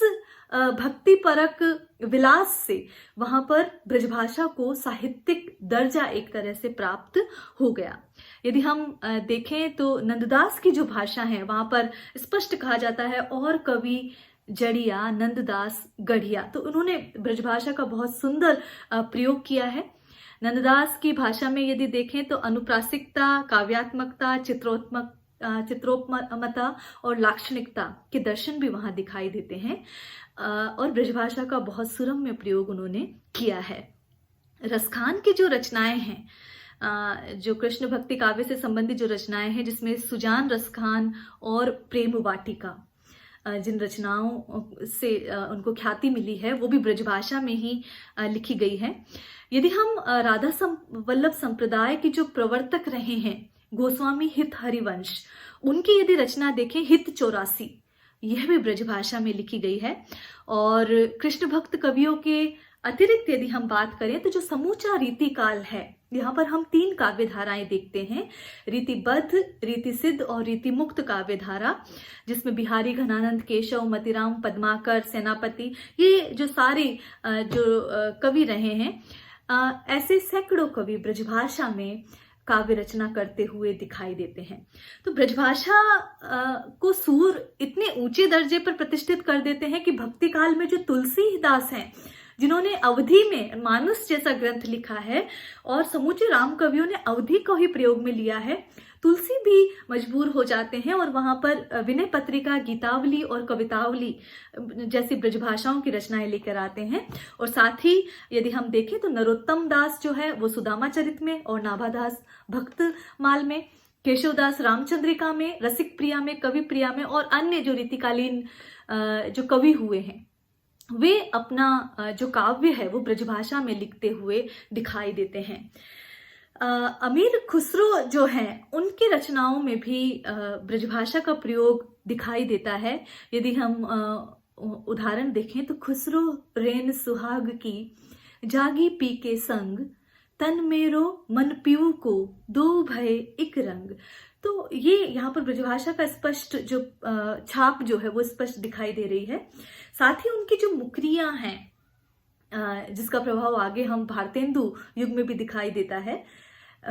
भक्ति परक विलास से वहां पर ब्रजभाषा को साहित्यिक दर्जा एक तरह से प्राप्त हो गया। यदि हम देखें तो नंददास की जो भाषा है वहां पर स्पष्ट कहा जाता है, और कवि जड़िया नंददास गढ़िया। तो उन्होंने ब्रजभाषा का बहुत सुंदर प्रयोग किया है। नंददास की भाषा में यदि देखें तो अनुप्रासिकता, काव्यात्मकता, चित्रोपमता और लाक्षणिकता के दर्शन भी वहां दिखाई देते हैं और ब्रजभाषा का बहुत सुरम्य प्रयोग उन्होंने किया है। रसखान की जो रचनाएं हैं, जो कृष्ण भक्ति काव्य से संबंधित जो रचनाएं हैं, जिसमें सुजान रसखान और प्रेम वाटिका, जिन रचनाओं से उनको ख्याति मिली है, वो भी ब्रजभाषा में ही लिखी गई है। यदि हम राधा वल्लभ संप्रदाय के जो प्रवर्तक रहे हैं गोस्वामी हित हरिवंश, उनकी यदि रचना देखें, हित 84, यह भी ब्रजभाषा में लिखी गई है। और कृष्ण भक्त कवियों के अतिरिक्त यदि हम बात करें तो जो समूचा रीति काल है, यहाँ पर हम 3 काव्य धाराएं देखते हैं, रीतिबद्ध, रीति सिद्ध और रीति मुक्त काव्य धारा, जिसमें बिहारी, घनानंद, केशव, मतिराम, पद्माकर, सेनापति, ये जो सारे जो कवि रहे हैं, ऐसे सैकड़ों कवि ब्रजभाषा में काव्य रचना करते हुए दिखाई देते हैं। तो ब्रजभाषा को सूर इतने ऊंचे दर्जे पर प्रतिष्ठित कर देते हैं कि भक्ति काल में जो तुलसीदास हैं, जिन्होंने अवधि में मानुष जैसा ग्रंथ लिखा है और समूचे राम कवियों ने अवधि को ही प्रयोग में लिया है, तुलसी भी मजबूर हो जाते हैं और वहां पर विनय पत्रिका, गीतावली और कवितावली जैसी ब्रजभाषाओं की रचनाएं लेकर आते हैं। और साथ ही यदि हम देखें तो नरोत्तम दास जो है वो सुदामा चरित में, और नाभादास भक्तमाल में, केशवदास रामचंद्रिका में, रसिक प्रिया में, कवि प्रिया में और अन्य जो रीतिकालीन जो कवि हुए हैं, वे अपना जो काव्य है वो ब्रजभाषा में लिखते हुए दिखाई देते हैं। अमीर खुसरो जो हैं, उनकी रचनाओं में भी ब्रजभाषा का प्रयोग दिखाई देता है। यदि हम उदाहरण देखें तो खुसरो रेन सुहाग की, जागी पी के संग, तन मेरो मन पीऊ को, दो भय एक रंग। तो ये यहाँ पर ब्रजभाषा का स्पष्ट जो छाप जो है वो स्पष्ट दिखाई दे रही है। साथ ही उनकी जो मुकरियां हैं, जिसका प्रभाव आगे हम भारतेंदु युग में भी दिखाई देता है।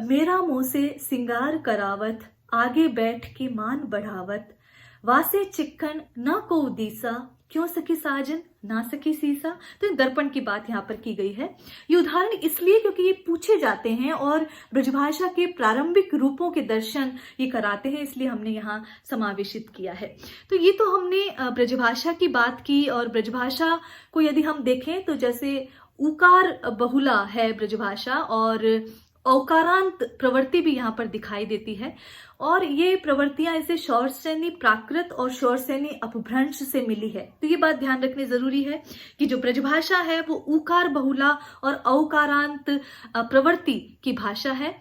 मेरा मोह से सिंगार करावत, आगे बैठ के मान बढ़ावत, वासे चिक्कन ना को दीसा, क्यों सखी साजन ना सखी सीसा। तो दर्पण की बात यहाँ पर की गई है। ये उदाहरण इसलिए क्योंकि ये पूछे जाते हैं और ब्रजभाषा के प्रारंभिक रूपों के दर्शन ये कराते हैं, इसलिए हमने यहाँ समावेशित किया है। तो ये तो हमने ब्रजभाषा की बात की। और ब्रजभाषा को यदि हम देखें तो जैसे उकार बहुला है ब्रजभाषा, और औकारांत प्रवृत्ति भी यहाँ पर दिखाई देती है। और ये प्रवृत्तियां इसे शौरसेनी प्राकृत और शौरसेनी अपभ्रंश से मिली है। तो ये बात ध्यान रखनी जरूरी है कि जो ब्रजभाषा है वो उकार बहुला और औकारांत प्रवृत्ति की भाषा है।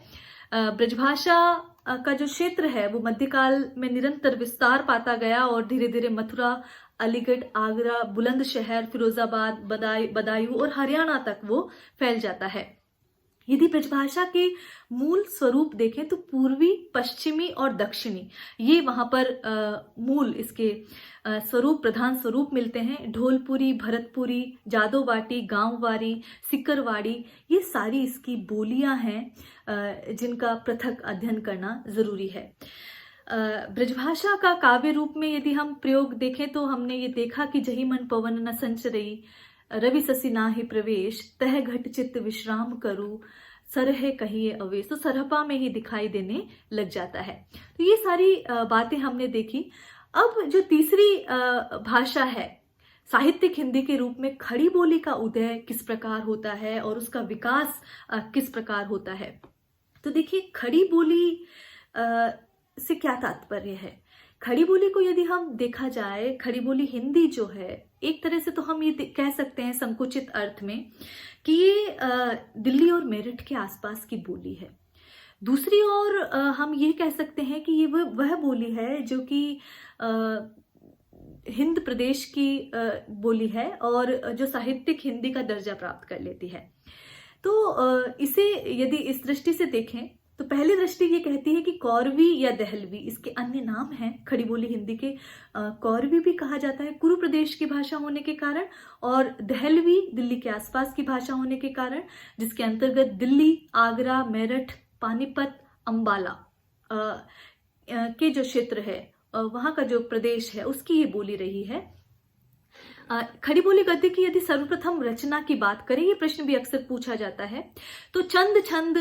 ब्रजभाषा का जो क्षेत्र है वो मध्यकाल में निरंतर विस्तार पाता गया और धीरे धीरे मथुरा, अलीगढ़, आगरा, बुलंदशहर, फिरोजाबाद, बदायूं और हरियाणा तक वो फैल जाता है। यदि ब्रजभाषा के मूल स्वरूप देखें तो पूर्वी, पश्चिमी और दक्षिणी, ये वहाँ पर मूल इसके स्वरूप, प्रधान स्वरूप मिलते हैं। ढोलपुरी, भरतपुरी, जादोबाटी, गांववारी, सिकरवाड़ी, ये सारी इसकी बोलियां हैं जिनका पृथक अध्ययन करना जरूरी है। ब्रजभाषा का काव्य रूप में यदि हम प्रयोग देखें तो हमने ये देखा कि जही मन पवन न संचरई, रवि ससी नाहि प्रवेश, तह घट चित्त विश्राम करूं, सरह कहिए अवेश। तो सरहपा में ही दिखाई देने लग जाता है। तो ये सारी बातें हमने देखी। अब जो तीसरी भाषा है साहित्यिक हिंदी के रूप में, खड़ी बोली का उदय किस प्रकार होता है और उसका विकास किस प्रकार होता है। तो देखिए, खड़ी बोली से क्या तात्पर्य है। खड़ी बोली को यदि हम देखा जाए, खड़ी बोली हिंदी जो है, एक तरह से तो हम ये कह सकते हैं संकुचित अर्थ में कि ये दिल्ली और मेरठ के आसपास की बोली है। दूसरी ओर हम ये कह सकते हैं कि ये वह बोली है जो कि हिंद प्रदेश की बोली है और जो साहित्यिक हिंदी का दर्जा प्राप्त कर लेती है। तो इसे यदि इस दृष्टि से देखें तो पहली दृष्टि ये कहती है कि कौरवी या दहलवी इसके अन्य नाम हैं। खड़ी बोली हिंदी के कौरवी भी कहा जाता है कुरु प्रदेश की भाषा होने के कारण, और दहलवी दिल्ली के आसपास की भाषा होने के कारण, जिसके अंतर्गत दिल्ली, आगरा, मेरठ, पानीपत, अंबाला के जो क्षेत्र है, वहां का जो प्रदेश है, उसकी ये बोली रही है। खड़ी बोली गद्य की यदि सर्वप्रथम रचना की बात करें, ये प्रश्न भी अक्सर पूछा जाता है, तो चंद छंद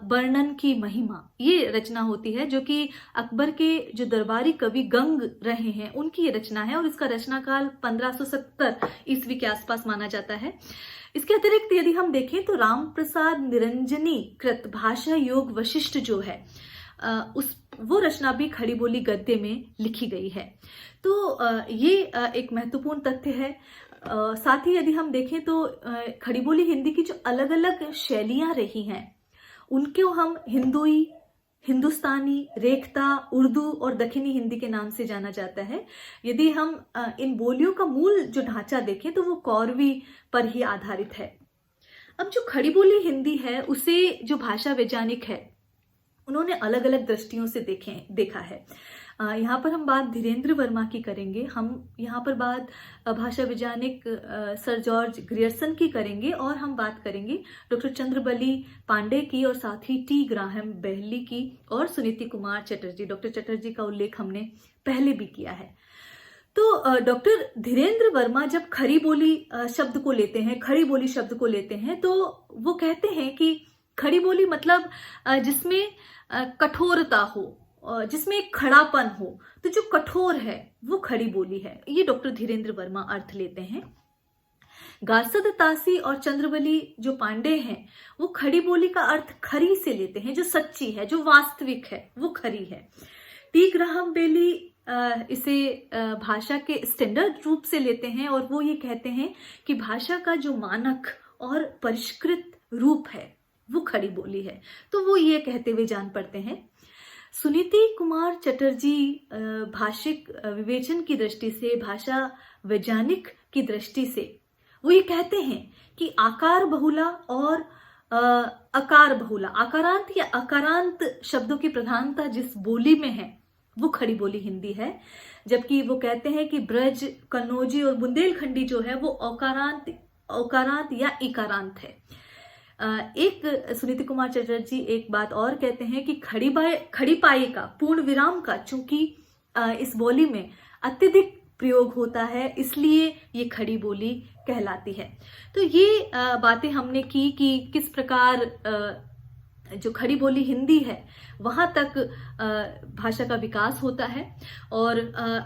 वर्णन की महिमा, ये रचना होती है जो कि अकबर के जो दरबारी कवि गंग रहे हैं उनकी ये रचना है, और इसका रचनाकाल 1570 ईस्वी के आसपास माना जाता है। इसके अतिरिक्त यदि हम देखें तो राम प्रसाद निरंजनी कृत भाषा योग वशिष्ठ जो है, वो रचना भी खड़ी बोली गद्य में लिखी गई है। तो ये एक महत्वपूर्ण तथ्य है। साथ ही यदि हम देखें तो खड़ी बोली हिंदी की जो अलग अलग शैलियां रही हैं, उनको हम हिंदुई, हिंदुस्तानी, रेखता, उर्दू और दक्षिणी हिंदी के नाम से जाना जाता है। यदि हम इन बोलियों का मूल जो ढांचा देखें तो वो कौरवी पर ही आधारित है। अब जो खड़ी बोली हिंदी है, उसे जो भाषा वैज्ञानिक है उन्होंने अलग अलग दृष्टियों से देखा है। यहाँ पर हम बात धीरेन्द्र वर्मा की करेंगे, हम यहाँ पर बात भाषा वैज्ञानिक सर जॉर्ज ग्रियर्सन की करेंगे, और हम बात करेंगे डॉक्टर चंद्रबली पांडे की, और साथ ही टी ग्राहम बेहली की, और सुनीति कुमार चटर्जी। डॉक्टर चटर्जी का उल्लेख हमने पहले भी किया है। तो डॉक्टर धीरेन्द्र वर्मा जब खड़ी बोली शब्द को लेते हैं, खड़ी बोली शब्द को लेते हैं, तो वो कहते हैं कि खड़ी बोली मतलब जिसमें कठोरता हो, जिसमें एक खड़ापन हो, तो जो कठोर है वो खड़ी बोली है। ये डॉक्टर धीरेन्द्र वर्मा अर्थ लेते हैं। गार्सद तासी और चंद्रबली जो पांडे हैं, वो खड़ी बोली का अर्थ खरी से लेते हैं, जो सच्ची है, जो वास्तविक है, वो खरी है। टी ग्राहम बेली इसे भाषा के स्टैंडर्ड रूप से लेते हैं, और वो ये कहते हैं कि भाषा का जो मानक और परिष्कृत रूप है वो खड़ी बोली है। तो वो ये कहते हुए जान पड़ते हैं। सुनीति कुमार चटर्जी भाषिक विवेचन की दृष्टि से, भाषा वैज्ञानिक की दृष्टि से, वो ये कहते हैं कि आकार बहुला और अकार बहुला, आकारांत या अकारांत शब्दों की प्रधानता जिस बोली में है वो खड़ी बोली हिंदी है। जबकि वो कहते हैं कि ब्रज, कन्नौजी और बुंदेलखंडी जो है वो औकारांत या इकारांत है। एक सुनीति कुमार चटर्जी एक बात और कहते हैं कि खड़ी पाई का पूर्ण विराम का चूंकि इस बोली में अत्यधिक प्रयोग होता है, इसलिए ये खड़ी बोली कहलाती है। तो ये बातें हमने की कि किस प्रकार जो खड़ी बोली हिंदी है वहां तक भाषा का विकास होता है, और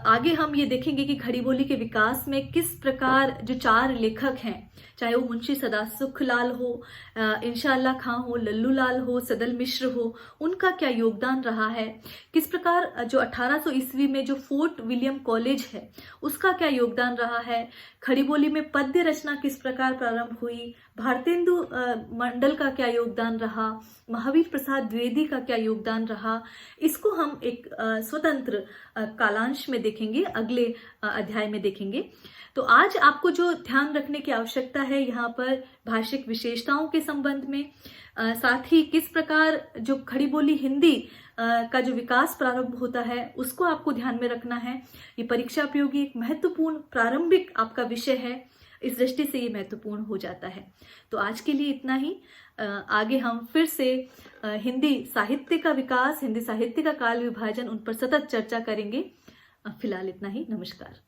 आगे हम ये देखेंगे कि खड़ी बोली के विकास में किस प्रकार जो चार लेखक हैं, चाहे वो मुंशी सदासुख लाल हो, इंशाअल्लाह खां हो, लल्लू लाल हो, सदल मिश्र हो, उनका क्या योगदान रहा है, किस प्रकार जो 1800 ईस्वी में जो फोर्ट विलियम कॉलेज है उसका क्या योगदान रहा है, खड़ी बोली में पद्य रचना किस प्रकार प्रारंभ हुई, भारतेंदु मंडल का क्या योगदान रहा, महावीर प्रसाद द्विवेदी का क्या योगदान रहा, इसको हम एक स्वतंत्र कालांश में देखेंगे, अगले अध्याय में देखेंगे। तो आज आपको जो ध्यान रखने की आवश्यकता है यहाँ पर भाषिक विशेषताओं के संबंध में, साथ ही किस प्रकार जो खड़ी बोली हिंदी का जो विकास प्रारंभ होता है उसको आपको ध्यान में रखना है। ये परीक्षा उपयोगी एक महत्वपूर्ण प्रारंभिक आपका विषय है, इस दृष्टि से ये महत्वपूर्ण हो जाता है। तो आज के लिए इतना ही। आगे हम फिर से हिंदी साहित्य का विकास, हिंदी साहित्य का काल विभाजन, उन पर सतत चर्चा करेंगे। फिलहाल इतना ही। नमस्कार।